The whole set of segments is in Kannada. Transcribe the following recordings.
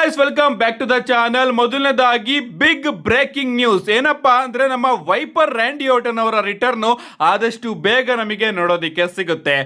Guys, welcome back to the channel. ಮೊದಲನೇದಾಗಿ ಬಿಗ್ ಬ್ರೇಕಿಂಗ್ ನ್ಯೂಸ್ ಏನಪ್ಪಾ ಅಂದ್ರೆ ನಮ್ಮ ವೈಪರ್ ರ್ಯಾಂಡಿ ಆರ್ಟನ್ ಅವರ ರಿಟರ್ನ್ ಆದಷ್ಟು ಬೇಗ ನಮಗೆ ನೋಡೋದಿಕ್ಕೆ ಸಿಗುತ್ತೆ.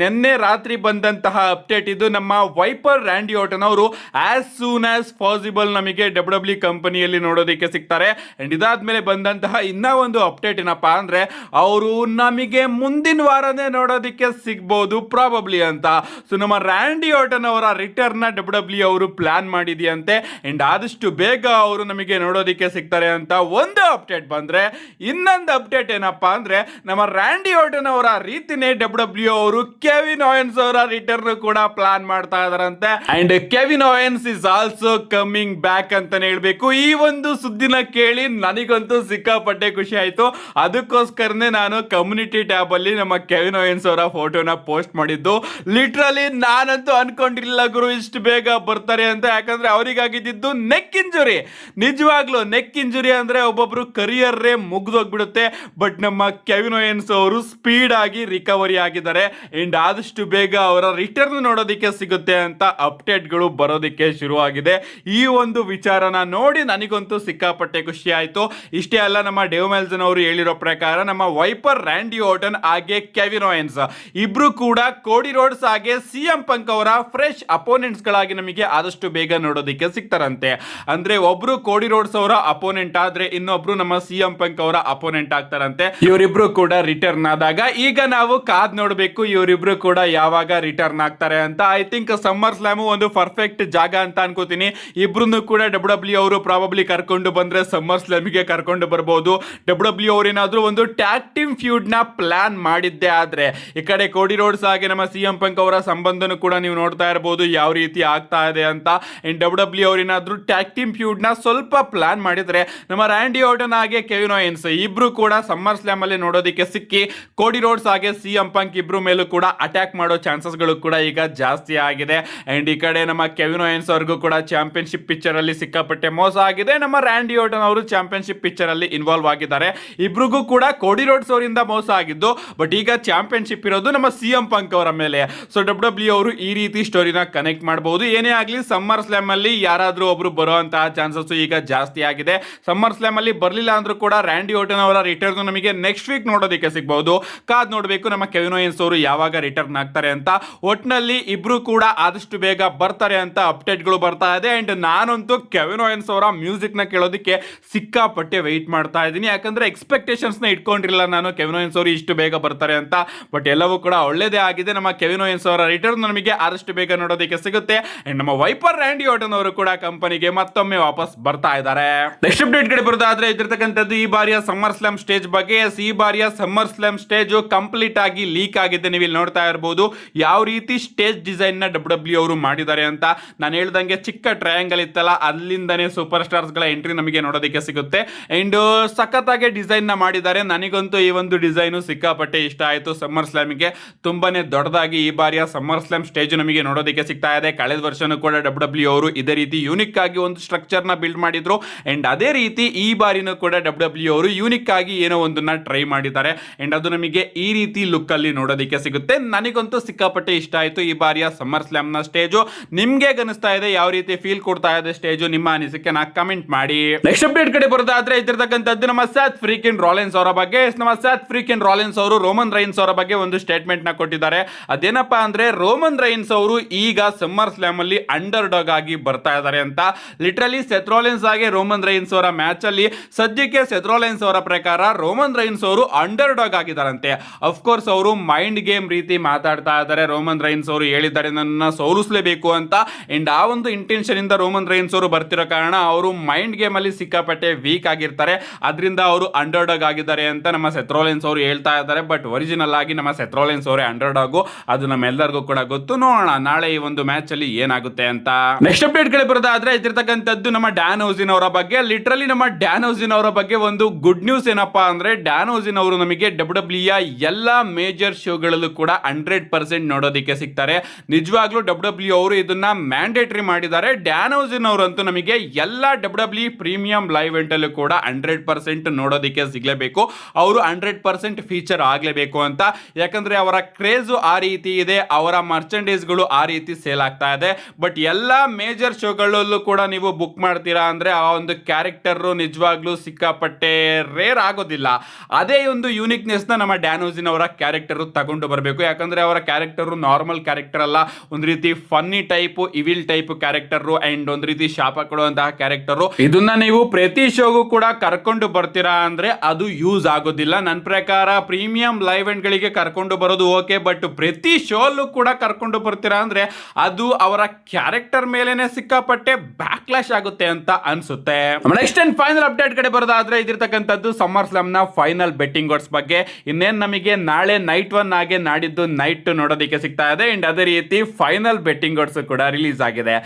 ನಿನ್ನೆ ರಾತ್ರಿ ಬಂದಂತಹ ಅಪ್ಡೇಟ್ ಇದು. ನಮ್ಮ ವೈಪರ್ ರ್ಯಾಂಡಿ ಆರ್ಟನ್ ಅವರು ಆಸ್ ಸೂನ್ ಆಸ್ ಪಾಸಿಬಲ್ ನಮಗೆ ಡಬ್ಲ್ಯೂ ಕಂಪನಿಯಲ್ಲಿ ನೋಡೋದಿಕ್ಕೆ ಸಿಗ್ತಾರೆ. ಅಂಡ್ ಇದಾದ್ಮೇಲೆ ಬಂದಂತಹ ಇನ್ನ ಒಂದು ಅಪ್ಡೇಟ್ ಏನಪ್ಪಾ ಅಂದ್ರೆ ಅವರು ನಮಗೆ ಮುಂದಿನ ವಾರನೇ ನೋಡೋದಿಕ್ಕೆ ಸಿಗ್ಬಹುದು ಪ್ರಾಬಬ್ಲಿ ಅಂತ. ಸೊ ನಮ್ಮ ರ್ಯಾಂಡಿ ಆರ್ಟನ್ ಅವರ ರಿಟರ್ನ್ ಡಬ್ಲ್ಯೂ ಅವರು ಪ್ಲಾನ್ ಮಾಡಿದೆಯಂತೆ. ಅಂಡ್ ಆದಷ್ಟು ಬೇಗ ಅವರು ನಮಗೆ ನೋಡೋದಿಕ್ಕೆ ಸಿಗ್ತಾರೆ ಅಂತ ಒಂದು ಅಪ್ಡೇಟ್ ಬಂದ್ರೆ, ಇನ್ನೊಂದು ಅಪ್ಡೇಟ್ ಏನಪ್ಪಾ ಅಂದ್ರೆ ನಮ್ಮ ರ್ಯಾಂಡಿ ಆರ್ಟನ್ ಅವರ ರೀತಿನೇ ಡಬ್ಲ್ಯೂ ಅವರು ಕೆವಿನ್ ಓವೆನ್ಸ್ ಅವರ ರಿಟರ್ನ್ ಕೂಡ ಪ್ಲಾನ್ ಮಾಡ್ತಾ ಇದಾರಂತೆ. And Kevin Owens is also coming back ಅಂತಾನೆ ಹೇಳ್ಬೇಕು. ಈ ಒಂದು ಸುದ್ದಿನ ಕೇಳಿ ನನಗಂತೂ ಸಿಕ್ಕಾಪಟ್ಟೆ ಖುಷಿ ಆಯ್ತು. ಅದಕ್ಕೋಸ್ಕರನೇ ನಾನು ಕಮ್ಯುನಿಟಿ ಟ್ಯಾಬ್ ಅಲ್ಲಿ ನಮ್ಮ ಕೆವಿನ್ ಓವೆನ್ಸ್ ಅವರ ಫೋಟೋನ ಪೋಸ್ಟ್ ಮಾಡಿದ್ದು. ಲಿಟ್ರಲಿ ನಾನಂತೂ ಅನ್ಕೊಂಡಿರ್ಲಿಲ್ಲ ಗುರು ಇಷ್ಟು ಬೇಗ ಬರ್ತಾರೆ ಅಂತ. ಯಾಕಂದ್ರೆ ಅವರಿಗಾಗಿದ್ದು ನೆಕ್ ಇಂಜುರಿ. ನಿಜವಾಗ್ಲೂ ನೆಕ್ ಇಂಜುರಿ ಅಂದ್ರೆ ಒಬ್ಬೊಬ್ರು ಕರಿಯರ್ ಮುಗ್ದೋಗ್ಬಿಡುತ್ತೆ. ಬಟ್ ನಮ್ಮ ಕೆವಿನ್ ಓವೆನ್ಸ್ ಅವರು ಸ್ಪೀಡ್ ಆಗಿ ರಿಕವರಿ ಆಗಿದ್ದಾರೆ. ಅಂಡ್ ಆದಷ್ಟು ಬೇಗ ಅವರ ರಿಟರ್ನ್ ನೋಡೋದಿಕ್ಕೆ ಸಿಗುತ್ತೆ ಅಂತ ಅಪ್ಡೇಟ್ಗಳು ಬರೋದಿಕ್ಕೆ ಶುರುವಾಗಿದೆ. ಈ ಒಂದು ವಿಚಾರನ ನೋಡಿ ನನಗಂತೂ ಸಿಕ್ಕಾಪಟ್ಟೆ ಖುಷಿ ಆಯ್ತು. ಇಷ್ಟೇ ಅಲ್ಲ, ನಮ್ಮ ಡೇವ್ ಮೆಲ್ಸನ್ ಅವರು ಹೇಳಿರೋ ಪ್ರಕಾರ ನಮ್ಮ ವೈಪರ್ ರ್ಯಾಂಡಿ ಆರ್ಟನ್ ಹಾಗೆ ಕೆವಿನ್ ಓವೆನ್ಸ್ ಇಬ್ರು ಕೂಡ ಕೋಡಿ ರೋಡ್ಸ್ ಹಾಗೆ ಸಿಎಂ ಪಂಕ್ ಅವರ ಫ್ರೆಶ್ ಅಪೋನೆಂಟ್ಸ್ ಗಳಾಗಿ ನಮಗೆ ಆದಷ್ಟು ಬೇಗ ನೋಡೋದಿಕ್ಕೆ ಸಿಗ್ತಾರಂತೆ. ಅಂದ್ರೆ ಒಬ್ರು ಕೋಡಿ ರೋಡ್ಸ್ ಅವರ ಅಪೋನೆಂಟ್ ಆದ್ರೆ ಇನ್ನೊಬ್ರು ನಮ್ಮ ಸಿಎಂ ಪಂಕ್ ಅವರ ಅಪೋನೆಂಟ್ ಆಗ್ತಾರಂತೆ. ಇವರಿಬ್ರು ಕೂಡ ರಿಟರ್ನ್ ಆದಾಗ ಈಗ ನಾವು ಕಾದ್ ನೋಡ್ಬೇಕು ಇವರಿಬ್ರು ಕೂಡ ಯಾವಾಗ ರಿಟರ್ನ್ ಆಗ್ತಾರೆ ಅಂತ. ಐ ಥಿಂಕ್ ಸಮ್ಮರ್ ಸ್ಲಾಮ್ ಒಂದು ಪರ್ಫೆಕ್ಟ್ ಜಾಗ ಅಂತ ಅನ್ಕೋತೀನಿ. ಇಬ್ರು ಕೂಡ ಡಬ್ಲ್ಯೂ ಅವರು ಪ್ರಾಬಬ್ಲಿ ಕರ್ಕೊಂಡು ಬಂದ್ರೆ ಸಮ್ಮರ್ ಸ್ಲಾಮ್ಗೆ ಕರ್ಕೊಂಡು ಬರ್ಬೋದು. ಡಬ್ಲ್ಯೂ ಅವರೇನಾದ್ರೂ ಒಂದು ಟ್ಯಾಗ್ ಟೀಮ್ ಫ್ಯೂಡ್ ನ ಪ್ಲಾನ್ ಮಾಡಿದ್ದೆ ಆದ್ರೆ, ಈ ಕಡೆ ಕೋಡಿ ರೋಡ್ಸ್ ಹಾಗೆ ನಮ್ಮ ಸಿಎಂ ಪಂಕ್ ಅವರ ಸಂಬಂಧನೂ ಕೂಡ ನೀವು ನೋಡ್ತಾ ಇರಬಹುದು ಯಾವ ರೀತಿ ಆಗ್ತಾ ಇದೆ ಅಂತ. ಡಬ್ಲ್ಯೂ ಅವರೇನಾದ್ರೂ ಟ್ಯಾಗ್ ಟೀಮ್ ಫ್ಯೂಡ್ ನ ಸ್ವಲ್ಪ ಪ್ಲಾನ್ ಮಾಡಿದ್ರೆ ನಮ್ಮ ರ್ಯಾಂಡಿ ಆರ್ಟನ್ ಹಾಗೆ ಕೆವಿನ್ ಓವೆನ್ಸ್ ಇಬ್ರು ಕೂಡ ಸಮ್ಮರ್ ಸ್ಲಾಮ್ ಅಲ್ಲಿ ನೋಡೋದಿಕ್ಕೆ ಸಿಕ್ಕಿ ಕೋಡಿ ರೋಡ್ಸ್ ಹಾಗೆ ಸಿಎಂ ಪಂಕ್ ಇಬ್ರು ಮೇಲೂ ಕೂಡ ಅಟ್ಯಾಕ್ ಮಾಡೋ ಚಾನ್ಸಸ್ ಗಳು ಕೂಡ ಈಗ ಜಾಸ್ತಿ ಆಗಿದೆ. ಅಂಡ್ ಈ ಕಡೆ ನಮ್ಮ ಕೆವಿನ್ ಓವೆನ್ಸ್ ಅವ್ರಿಗೂ ಕೂಡ ಚಾಂಪಿಯನ್ಶಿಪ್ ಪಿಕ್ಚರ್ ಅಲ್ಲಿ ಸಿಕ್ಕಾಪಟ್ಟೆ ಮೋಸ ಆಗಿದೆ. ನಮ್ಮ ರ್ಯಾಂಡಿ ಆರ್ಟನ್ ಅವರು ಚಾಂಪಿಯನ್ಶಿಪ್ ಪಿಕ್ಚರ್ ಅಲ್ಲಿ ಇನ್ವಾಲ್ವ್ ಆಗಿದ್ದಾರೆ. ಇಬ್ರಿಗೂ ಕೂಡ ಕೋಡಿ ರೋಡ್ಸ್ ಅವರಿಂದ ಮೋಸ ಆಗಿದ್ದು, ಬಟ್ ಈಗ ಚಾಂಪಿಯನ್ಶಿಪ್ ಇರೋದು ನಮ್ಮ ಸಿಎಂ ಪಂಕ್ ಅವರ ಮೇಲೆ. ಸೊ ಡಬ್ಲ್ಯೂ ಅವರು ಈ ರೀತಿ ಸ್ಟೋರಿನ ಕನೆಕ್ಟ್ ಮಾಡಬಹುದು. ಏನೇ ಆಗ್ಲಿ ಸಮ್ಮರ್ ಸ್ಲಾಮ್ ಅಲ್ಲಿ ಯಾರಾದ್ರೂ ಒಬ್ರು ಬರುವಂತಹ ಚಾನ್ಸಸ್ ಈಗ ಜಾಸ್ತಿ ಆಗಿದೆ. ಸಮ್ಮರ್ ಸ್ಲಾಮ್ ಅಲ್ಲಿ ಬರ್ಲಿಲ್ಲ ಅಂದ್ರೂ ಕೂಡ ರ್ಯಾಂಡಿ ಆರ್ಟನ್ ಅವರ ರಿಟರ್ನ್ ನಮಗೆ ನೆಕ್ಸ್ಟ್ ವೀಕ್ ನೋಡೋದಕ್ಕೆ ಸಿಗಬಹುದು. ಕಾದ್ ನೋಡಬೇಕು ನಮ್ಮ ಕೆವಿನ್ ಓವೆನ್ಸ್ ಅವರು ಯಾವಾಗ ರಿಟರ್ನ್ ಆಗ್ತಾರೆ ಅಂತ. ಒಟ್ನಲ್ಲಿ ಇಬ್ರು ಕೂಡ ಆದಷ್ಟು ಬೇಗ ಬರ್ತಾರೆ ಅಂತ ಅಪ್ಡೇಟ್ ಗಳು ಬರ್ತಾ ಇದೆ. ಅಂಡ್ ನಾನಂತೂ ಕೆವಿನ್ ಓವೆನ್ಸ್ ಅವರ ಮ್ಯೂಸಿಕ್ ನ ಕೇಳೋದಕ್ಕೆ ಸಿಕ್ಕಾಪಟ್ಟೆ ವೆಯ್ಟ್ ಮಾಡ್ತಾ ಇದ್ದೀನಿ. ಯಾಕಂದ್ರೆ ಎಕ್ಸ್ಪೆಕ್ಟೇಷನ್ಸ್ ನ ಇಟ್ಕೊಂಡಿರಲಿಲ್ಲ ನಾನು ಕೆವಿನ್ ಓವೆನ್ಸ್ ಅವರು ಇಷ್ಟು ಬೇಗ ಬರ್ತಾರೆ ಅಂತ. ಬಟ್ ಎಲ್ಲವೂ ಕೂಡ ಒಳ್ಳೇದೇ ಆಗಿದೆ. ನಮ್ಮ ಕೆವಿನ್ ಓವೆನ್ಸ್ ಅವರ ರಿಟರ್ನ್ ನಮಗೆ ಆದಷ್ಟು ಬೇಗ ನೋಡೋದಕ್ಕೆ ಸಿಗುತ್ತೆ. ಅಂಡ್ ನಮ್ಮ ವೈಪರ್ ರ್ಯಾಂಡಿ ಆರ್ಟನ್ ಅವರು ಕೂಡ ಕಂಪನಿಗೆ ಮತ್ತೊಮ್ಮೆ ವಾಪಸ್ ಬರ್ತಾ ಇದ್ದಾರೆ. ನೆಕ್ಸ್ಟ್ ಅಪ್ಡೇಟ್ ಕಡೆ ಬರೋದಾದ್ರೆ ಇದ್ದಿರ್ತಕ್ಕಂಥದ್ದು ಈ ಬಾರಿಯ ಸಮ್ಮರ್ ಸ್ಲಾಮ್ ಸ್ಟೇಜ್ ಬಗ್ಗೆ. ಈ ಬಾರಿಯ ಸಮ್ಮರ್ ಸ್ಲಾಮ್ ಸ್ಟೇಜ್ ಕಂಪ್ಲೀಟ್ ಆಗಿ ಲೀಕ್ ಆಗಿದೆ. ನೀವು ಇಲ್ಲಿ ನೋಡ್ತಾ ಇರಬಹುದು ಯಾವ ರೀತಿ ಸ್ಟೇಜ್ ಡಿಸೈನ್ ನ ಡಬ್ಲ್ಯೂ ಅವರು ಮಾಡಿದ್ದಾರೆ ಅಂತ. ನಾನು ಹೇಳ್ದಂಗೆ ಚಿಕ್ಕ ಟ್ರಯಾಂಗಲ್ ಇತ್ತಲ್ಲ, ಅಲ್ಲಿಂದನೇ ಸೂಪರ್ ಸ್ಟಾರ್ಸ್ ಗಳ ಎಂಟ್ರಿ ನಮಗೆ ನೋಡೋದಕ್ಕೆ ಸಿಗುತ್ತೆ. ಅಂಡ್ ಸಖತ್ತಾಗಿ ಡಿಸೈನ್ ನ ಮಾಡಿದ್ದಾರೆ. ನನಗಂತೂ ಈ ಒಂದು ಡಿಸೈನ್ ಸಿಕ್ಕಾಪಟ್ಟೆ ಇಷ್ಟ ಆಯ್ತು. ಸಮ್ಮರ್ ಸ್ಲಾಮ್ಗೆ ತುಂಬಾನೇ ದೊಡ್ಡದಾಗಿ ಈ ಬಾರಿಯ ಸಮ್ಮರ್ ಸ್ಲಾಮ್ ಸ್ಟೇಜ್ ನಮಗೆ ನೋಡೋದಕ್ಕೆ ಸಿಗ್ತಾ ಇದೆ. ಕಳೆದ ವರ್ಷನೂ ಕೂಡ ಡಬ್ಲ್ಯೂ ಅವರು ಇದೇ ರೀತಿ ಯೂನಿಕ್ ಆಗಿ ಒಂದು ಸ್ಟ್ರಕ್ಚರ್ ನ ಬಿಲ್ಡ್ ಮಾಡಿದ್ರು. ಅಂಡ್ ಅದೇ ರೀತಿ ಈ ಬಾರಿನೂ ಕೂಡ ಡಬ್ಲ್ಯೂ ಅವರು ಯೂನಿಕ್ ಆಗಿ ಏನೋ ಒಂದನ್ನ ಟ್ರೈ ಮಾಡಿದ್ದಾರೆ. ಅಂಡ್ ಅದು ನಮಗೆ ಈ ರೀತಿ ಲುಕ್ ಅಲ್ಲಿ ನೋಡೋದಕ್ಕೆ ಸಿಗುತ್ತೆ. ನನಗಂತೂ ಸಿಕ್ಕಾಪಟ್ಟೆ ಇಷ್ಟ ಆಯ್ತು ಈ ಬಾರಿಯ ಸಮ್ಮರ್ ಸ್ಲಾಮ್ ನ ಸ್ಟೇಜ್. ನಿಮ್ಗೆ ಅನಿಸ್ತಾ ಇದೆ ಯಾವ ರೀತಿ ಫೀಲ್ ಕೊಡ್ತಾ ಇದೆ ಸ್ಟೇಜ್? ನಿಮ್ಮ ಅನಿಸಿಕೆ ನಾ ಕಮೆಂಟ್ ಮಾಡಿ. ನೆಕ್ಸ್ಟ್ ಅಪ್ಡೇಟ್ ಕಡೆ ಬರೋದಾದ್ರೆ ಇದ್ದಿರ್ತಕ್ಕಂಥದ್ದು ನಮ್ಮ ಸ್ಯಾತ್ ಫ್ರೀಕಿನ್ ರಾಲಿನ್ಸ್ ಅವರ ಬಗ್ಗೆ. ನಮ್ಮ ಸ್ಯಾತ್ ಫ್ರೀಕಿನ್ ರಾಲಿನ್ಸ್ ಅವರು ರೋಮನ್ ರೈನ್ಸ್ ಅವರ ಬಗ್ಗೆ ಒಂದು ಸ್ಟೇಟ್ಮೆಂಟ್ ನ ಕೊಟ್ಟಿದ್ದಾರೆ. ಅದೇನಪ್ಪಾ ಅಂದ್ರೆ ರೋಮನ್ ರೈನ್ಸ್ ಅವರು ಈಗ ಸಮ್ಮರ್ ಸ್ಲಾಮ್ ಅಲ್ಲಿ ಅಂಡರ್ ಡಾಗ್ ಆಗಿ ಬರ್ತಾ ಇದ್ದಾರೆ ಅಂತ. ಲಿಟ್ರಲಿ ಸೆತ್ ರಾಲಿನ್ಸ್ ಆಗಿ ರೋಮನ್ ರೈನ್ಸ್ ಅವರ ಮ್ಯಾಚ್ ಅಲ್ಲಿ ಸದ್ಯಕ್ಕೆ ಸೆತ್ ರಾಲಿನ್ಸ್ ಅವರ ಪ್ರಕಾರ ರೋಮನ್ ರೈನ್ಸ್ ಅವರು ಅಂಡರ್ ಡಾಗ್ ಆಗಿದ್ದಾರಂತೆ. ಅಫ್ಕೋರ್ಸ್ ಅವರು ಮೈಂಡ್ ಗೇಮ್ ರೀತಿ ಮಾತಾಡ್ತಾ ಇದ್ದಾರೆ. ರೋಮನ್ ರೈನ್ಸ್ ಅವರು ಹೇಳಿದ್ದಾರೆ ನನ್ನ ಸೋಲಿಸಲೇಬೇಕು ಅಂತ. ಅಂಡ್ ಆ ಒಂದು ಇಂಟೆನ್ಷನ್ ಇಂದ ರೋಮನ್ ರೈನ್ಸ್ ಅವರು ಬರ್ತಿರೋ ಕಾರಣ ಅವರು ಮೈಂಡ್ ಗೇಮ್ ಅಲ್ಲಿ ಸಿಕ್ಕಾಪಟ್ಟೆ ವೀಕ್ ಆಗಿರ್ತಾರೆ. ಅದರಿಂದ ಅವರು ಅಂಡರ್ ಡಾಗ್ ಆಗಿದ್ದಾರೆ ಅಂತ ನಮ್ಮ ಸೆತ್ ರಾಲಿನ್ಸ್ ಅವರು ಹೇಳ್ತಾ ಇದ್ದಾರೆ. ಬಟ್ ಒರಿಜಿನಲ್ ಆಗಿ ನಮ್ಮ ಸೆತ್ ರಾಲಿನ್ಸ್ ಅವರೇ ಅಂಡರ್ ಡಾಗ್. ಅದು ನಮ್ಮೆಲ್ಲರಿಗೂ ಕೂಡ ಗೊತ್ತು. ನೋಡೋಣ ನಾಳೆ ಈ ಒಂದು ಮ್ಯಾಚ್ ಅಲ್ಲಿ ಏನಾಗುತ್ತೆ ಅಂತ. ನೆಕ್ಸ್ಟ್ ಅಪ್ಡೇಟ್ ಗಳು ಬರೋದಾದ್ರೆ ಇದ್ದಿರ್ತಕ್ಕಂಥದ್ದು ನಮ್ಮ ಡ್ಯಾನ್ ಹೌಸಿನ್ ಅವರ ಬಗ್ಗೆ. ಲಿಟ್ರಲಿ ನಮ್ಮ ಡ್ಯಾನ್ ಹೌಸಿನ್ ಅವರ ಬಗ್ಗೆ ಒಂದು ಗುಡ್ ನ್ಯೂಸ್ ಏನಪ್ಪಾ ಅಂದ್ರೆ ಡ್ಯಾನ್ ಹೌಸಿನ್ ಅವರು ನಮಗೆ ಡಬ್ಲ್ಯೂ ಎಲ್ಲಾ ಮೇಜರ್ ಶೋಗಳಲ್ಲೂ ಕೂಡ 100% ನೋಡೋದಕ್ಕೆ ಸಿಗ್ತಾರೆ. ನಿಜವಾಗ್ಲೂ ಡಬ್ಲ್ಯೂ ಅವರು ಇದನ್ನ ಮ್ಯಾಂಡೇಟರಿ ಮಾಡಿದ್ದಾರೆ. ಡ್ಯಾನ್ ಹೌಸಿನ್ ಅವರಂತೂ ನಮಗೆ ಎಲ್ಲಾ ಡಬ್ಲ್ಯೂ ಪ್ರೀಮಿಯಂ ಲೈವ್ ಇವೆಂಟ್ ಅಲ್ಲೂ ಕೂಡ 100% ನೋಡೋದಕ್ಕೆ ಸಿಗ್ಲೇಬೇಕು. ಅವರು 100% ಫೀಚರ್ ಆಗ್ಲೇಬೇಕು ಅಂತ. ಯಾಕಂದ್ರೆ ಅವರ ಕ್ರೇಜ್ ಆ ರೀತಿ ಇದೆ, ಅವರ ಮರ್ಚೆಂಡೈಸ್ ಗಳು ಆ ರೀತಿ ಸೇಲ್ ಆಗ್ತಾ ಇದೆ. ಬಟ್ ಎಲ್ಲಾ ಮೇಜರ್ ಮೇಜರ್ ಶೋಗಳಲ್ಲೂ ಕೂಡ ನೀವು ಬುಕ್ ಮಾಡ್ತೀರಾ ಅಂದ್ರೆ ಆ ಒಂದು ಕ್ಯಾರೆಕ್ಟರ್ ನಿಜವಾಗ್ಲೂ ಸಿಕ್ಕಾಪಟ್ಟೆ ರೇರ್ ಆಗೋದಿಲ್ಲ. ಅದೇ ಒಂದು ಯೂನಿಕ್ನೆಸ್ ನ ನಮ್ಮ ಡ್ಯಾನೋಸಿನ್ ಅವರ ಕ್ಯಾರೆಕ್ಟರ್ ತಗೊಂಡು ಬರಬೇಕು. ಯಾಕಂದ್ರೆ ಅವರ ಕ್ಯಾರೆಕ್ಟರ್ ನಾರ್ಮಲ್ ಕ್ಯಾರೆಕ್ಟರ್ ಅಲ್ಲ, ಒಂದು ರೀತಿ funny type, evil type character and ಒಂದು ರೀತಿ ಶಾಪ ಕೊಡುವಂತಹ ಕ್ಯಾರೆಕ್ಟರ್. ಇದನ್ನ ನೀವು ಪ್ರತಿ ಶೋಗೂ ಕೂಡ ಕರ್ಕೊಂಡು ಬರ್ತೀರಾ ಅಂದ್ರೆ ಅದು ಯೂಸ್ ಆಗೋದಿಲ್ಲ. ನನ್ನ ಪ್ರಕಾರ ಪ್ರೀಮಿಯಂ ಲೈವ್ ಎಂಡ್ ಗಳಿಗೆ ಕರ್ಕೊಂಡು ಬರೋದು ಓಕೆ, ಬಟ್ ಪ್ರತಿ ಶೋ ಅಲ್ಲೂ ಕೂಡ ಕರ್ಕೊಂಡು ಬರ್ತೀರಾ ಅಂದ್ರೆ ಅದು ಅವರ ಕ್ಯಾರೆಕ್ಟರ್ ಮೇಲೆನೆ ಸಿಕ್ಕಾಪಟ್ಟೆ ಬ್ಯಾಕ್ಲಾಶ್ ಆಗುತ್ತೆ ಅಂತ ಅನ್ಸುತ್ತೆ. ನೆಕ್ಸ್ಟ್ ಅಂಡ್ ಫೈನಲ್ ಅಪ್ಡೇಟ್ ಕಡೆ ಬರೋದಾದ್ರೆ ಇದಿರ್ತಕ್ಕಂಥದ್ದು ಸಮ್ಮರ್ ಸ್ಲಾಮ್ ನ ಫೈನಲ್ ಬೆಟ್ಟಿಂಗ್ ಓಡ್ಸ್ ಬಗ್ಗೆ. ಇನ್ನೇನ್ ನಮಗೆ ನಾಳೆ ನೈಟ್ 1 ಹಾಗೆ ನಾಡಿದ್ದು ನೈಟ್ 2 ನೋಡೋದಕ್ಕೆ ಸಿಗ್ತಾ ಇದೆ. ಅಂಡ್ ಅದೇ ರೀತಿ ಫೈನಲ್ ಬೆಟ್ಟಿಂಗ್ ಓಡ್ಸ್ ಕೂಡ ರಿಲೀಸ್ ಆಗಿದೆ.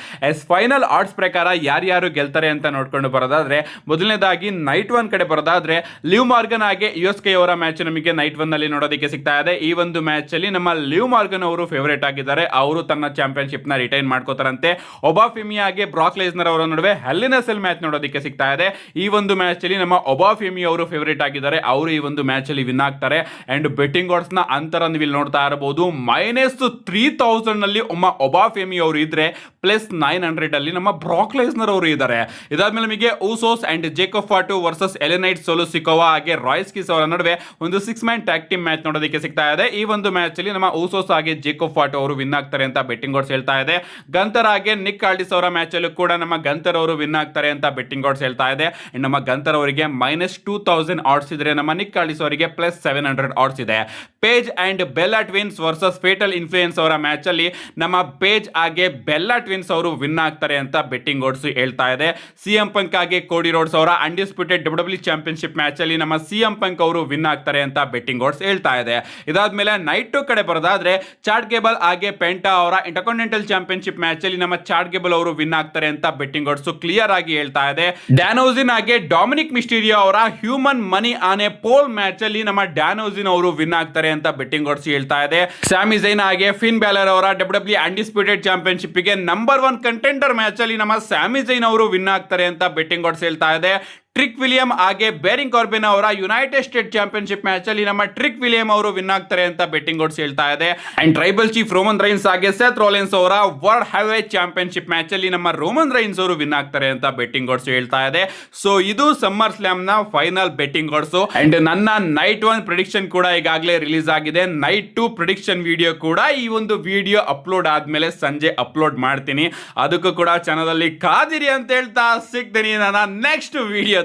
ಫೈನಲ್ ಆಡ್ಸ್ ಪ್ರಕಾರ ಯಾರ್ಯಾರು ಗೆಲ್ತಾರೆ ಅಂತ ನೋಡ್ಕೊಂಡು ಬರೋದಾದ್ರೆ ಮೊದಲನೇದಾಗಿ ನೈಟ್ 1 ಕಡೆ ಬರೋದಾದ್ರೆ ಲಿವ್ ಮಾರ್ಗನ್ ಹಾಗೆ ಯುಎಸ್ಕೆ ಅವರ ಮ್ಯಾಚ್ ನಮಗೆ ನೈಟ್ 1 ನಲ್ಲಿ ನೋಡೋದಕ್ಕೆ ಸಿಗ್ತಾ ಇದೆ. ಈ ಒಂದು ಮ್ಯಾಚ್ ಅಲ್ಲಿ ನಮ್ಮ ಲಿವ್ ಮಾರ್ಗನ್ ಅವರು ಫೇವರೇಟ್ ಆಗಿದ್ದಾರೆ. ಅವರು ತನ್ನ ಚಾಂಪಿಯನ್ಶಿಪ್ ನ ರಿಟೈನ್ ಮಾಡ್ಕೋತಾರಂತೆ. ಒಬಾಫೆಮಿ ಹಾಗೆ ಬ್ರಾಕ್ ಲೆಸ್ನರ್ ಅವರ ನಡುವೆ ಹೆಲ್ ಇನ್ ಎ ಸೆಲ್ ಮ್ಯಾಚ್ ನೋಡೋದಕ್ಕೆ ಸಿಗ್ತಾ ಇದೆ. ಈ ಒಂದು ಮ್ಯಾಚ್ ಅಲ್ಲಿ ನಮ್ಮ ಒಬಾಫೆಮಿ ಅವರು ಫೇವರೇಟ್ ಆಗಿದ್ದಾರೆ. ಅವರು ಈ ಒಂದು ಮ್ಯಾಚ್ ಅಲ್ಲಿ ವಿನ್ ಆಗ್ತಾರೆ. ಅಂಡ್ ಬೆಟ್ಟಿಂಗ್ ಆಡ್ಸ್ ನ ಅಂತರ ನೀವು ಇಲ್ಲಿ ನೋಡ್ತಾ ಇರಬಹುದು. -3000 ನಲ್ಲಿ ಒಬಾಫೆಮಿ ಅವರು ಇದ್ರೆ +900 ಅಲ್ಲಿ ನಮ್ಮ ಬ್ರಾಕ್ ಲೆಸ್ನರ್ ಅವರು ಇದ್ದಾರೆ. ಇದಾದ್ಮೇಲೆ ನಮಗೆ ಊಸೋಸ್ ಅಂಡ್ ಜೇಕೋಬ್ ಫಾಟು ವರ್ಸಸ್ ಎಲೆನೈಟ್ ಸೊಲುಸಿಕೋವಾ ಹಾಗೆ ರಾಯ್ಸ್ ಕಿಸ್ ಅವರ ನಡುವೆ ಒಂದು 6 ಮ್ಯಾನ್ ಟ್ಯಾಗ್ ಟೀಮ್ ಮ್ಯಾಚ್ ನೋಡೋದಕ್ಕೆ ಸಿಗ್ತಾ ಇದೆ. ಈ ಒಂದು ಮ್ಯಾಚ್ ಅಲ್ಲಿ ನಮ್ಮ ಊಸೋಸ್ ಹಾಗೆ ಜೇಕೋಬ್ ಫಾಟು ಅವರು ವಿನ್ ಆಗ್ತಾರೆ ಅಂತ ಬೆಟ್ಟಿಂಗ್ ಆಡ್ಸ್ ಹೇಳ್ತಾ ಇದೆ. ಗಂತರ್ ಹಾಗೆ ನಿಕ್ ಆಲ್ಡಿಸ್ ಅವರ ಮ್ಯಾಚ್ ಅಲ್ಲೂ ಕೂಡ ನಮ್ಮ ಗಂತರ್ ಅವರು ವಿನ್ ಆಗ್ತಾರೆ ಅಂತ ಬೆಟ್ಟಿಂಗ್ ಆಡ್ಸ್ ಹೇಳ್ತಾ ಇದೆ. ನಮ್ಮ ಗಂತರ್ ಅವರಿಗೆ -2000 ಆಡ್ಸ್ ಇದ್ರೆ ನಮ್ಮ ನಿಕ್ ಆಲ್ಡಿಸ್ ಅವರಿಗೆ +700 ಆಡ್ಸ್ ಇದೆ. ಪೇಜ್ ಅಂಡ್ ಬೆಲ್ಲಾ ಟ್ವಿನ್ಸ್ ವರ್ಸಸ್ ಫೇಟಲ್ ಇನ್ಫ್ಲೂಯೆನ್ಸ್ ಅವರ ಮ್ಯಾಚ್ ಅಲ್ಲಿ ನಮ್ಮ ಪೇಜ್ ಹಾಗೆ ಬೆಲ್ಲಾ ಟ್ವಿನ್ಸ್ ಅವರು ವಿನ್ ಆಗ್ತಾರೆ ಅಂತ ಬೆಟ್ಟಿಂಗ್ ಆಡ್ಸ್ ಹೇಳ್ತಾ ಇದೆ. ಸಿಎಂ ಪಂಕ್ ಹಾಗೆ ಕೋಡಿ ರೋಡ್ಸ್ ಅವರ ಅನ್ಡಿಸ್ಪ್ಯೂಟೆಡ್ ಡಬ್ಲ್ಯೂ ಚಾಂಪಿಯನ್ಶಿಪ್ ಮ್ಯಾಚ್ ಅಲ್ಲಿ ನಮ್ಮ ಸಿಎಂ ಪಂಕ್ ಅವರು ವಿನ್ ಆಗ್ತಾರೆ ಅಂತ ಬೆಟ್ಟಿಂಗ್ ಆಡ್ಸ್ ಹೇಳ್ತಾ ಇದೆ. ಇದಾದ್ಮೇಲೆ ನೈಟ್ 2 ಕಡೆ ಬರೋದಾದ್ರೆ ಚಾಡ್ ಗೇಬಲ್ ಹಾಗೆ ಪೆಂಟಾ ಅವರ ಇಂಟರ್ಕಾಂಟಿನೆಂಟಲ್ ಚಾಂಪಿಯನ್ಶಿಪ್ ಮ್ಯಾಚ್ ಅಲ್ಲಿ ನಮ್ಮ ಚಾಡ್ ಗೇಬಲ್ ಅವರು ವಿನ್ ಆಗ್ತಾರೆ ಅಂತ ಬೆಟ್ಟಿಂಗ್ ಆಡ್ಸ್ ಕ್ಲಿಯರ್ ಆಗಿ ಹೇಳ್ತಾ ಇದೆ. ಡ್ಯಾನೋಸಿನ್ ಹಾಗೆ ಡೊಮಿನಿಕ್ ಮಿಸ್ಟೀರಿಯೋ ಅವರ ಹ್ಯೂಮನ್ ಮನಿ ಆನೆ ಪೋಲ್ ಮ್ಯಾಚ್ ಅಲ್ಲಿ ನಮ್ಮ ಡ್ಯಾನೋಸಿನ್ ಅವರು ವಿನ್ ಆಗ್ತಾರೆ ಅಂತ ಬೆಟ್ಟಿಂಗ್ ಆಡ್ಸ್ ಹೇಳ್ತಾ ಇದೆ. ಸ್ಯಾಮಿ ಝೈನ್ ಹಾಗೆ ಫಿನ್ ಬ್ಯಾಲರ್ ಅವರ ಡಬ್ಲ್ಯೂ ಅನ್ಡಿಸ್ಪ್ಯೂಟೆಡ್ ಚಾಂಪಿಯನ್ಶಿಪ್ ಗೆ ನಂಬರ್ 1 ಕಂಟೆಂಡರ್ ಮ್ಯಾಚ್ ಅಲ್ಲಿ ನಮ್ಮ ಸ್ಯಾಮಿ ಝೈನ್ ಅವರು ವಿನ್ ಆಗ್ತಾರೆ ಅಂತ ಬೆಟ್ಟಿಂಗ್ ಆಡ್ಸ್ ಹೇಳ್ತಾ ಇದೆ. ಟ್ರಿಕ್ ವಿಲಿಯಂ ಹಾಗೆ ಬೇರಿಂಗ್ ಕಾರ್ಬಿನ್ ಅವರ ಯುನೈಟೆಡ್ ಸ್ಟೇಟ್ ಚಾಂಪಿಯನ್ಶಿಪ್ ಮ್ಯಾಚ್ ಅಲ್ಲಿ ನಮ್ಮ ಟ್ರಿಕ್ ವಿಲಿಯಂ ಅವರು ವಿನ್ ಆಗ್ತಾರೆ ಅಂತ ಬೆಟ್ಟಿಂಗ್ ಆಡ್ಸ್ ಹೇಳ್ತಾ ಇದೆ. And tribal chief Roman Reigns ಹಾಗೆ ಸೆತ್ ರೋಲೆನ್ಸ್ ಅವರ ವರ್ಲ್ಡ್ ಹೆವಿವೇಟ್ ಚಾಂಪಿಯನ್ಶಿಪ್ ಮ್ಯಾಚ್ ಅಲ್ಲಿ ನಮ್ಮ ರೋಮನ್ ರೈನ್ಸ್ ಅವರು ವಿನ್ ಆಗ್ತಾರೆ ಅಂತ ಬೆಟ್ಟಿಂಗ್ ಆಡ್ಸ್ ಹೇಳ್ತಾ ಇದೆ. ಸೊ ಇದು ಸಮ್ಮರ್ ಸ್ಲಾಮ್ ನ ಫೈನಲ್ ಬೆಟ್ಟಿಂಗ್ ಆಡ್ಸ್. ಅಂಡ್ ನನ್ನ ನೈಟ್ 1 ಪ್ರಿಡಿಕ್ಷನ್ ಕೂಡ ಈಗಾಗಲೇ ರಿಲೀಸ್ ಆಗಿದೆ. ನೈಟ್ 2 ಪ್ರಿಡಿಕ್ಷನ್ ವಿಡಿಯೋ ಕೂಡ ಈ ಒಂದು ವಿಡಿಯೋ ಅಪ್ಲೋಡ್ ಆದ್ಮೇಲೆ ಸಂಜೆ ಅಪ್ಲೋಡ್ ಮಾಡ್ತೀನಿ. ಅದಕ್ಕೂ ಕೂಡ ಚಾನಲ್ ಅಲ್ಲಿ ಕಾದಿರಿ ಅಂತ ಹೇಳ್ತಾ ಸಿಗ್ತೀನಿ ನನ್ನ ನೆಕ್ಸ್ಟ್ ವಿಡಿಯೋದಲ್ಲೇ.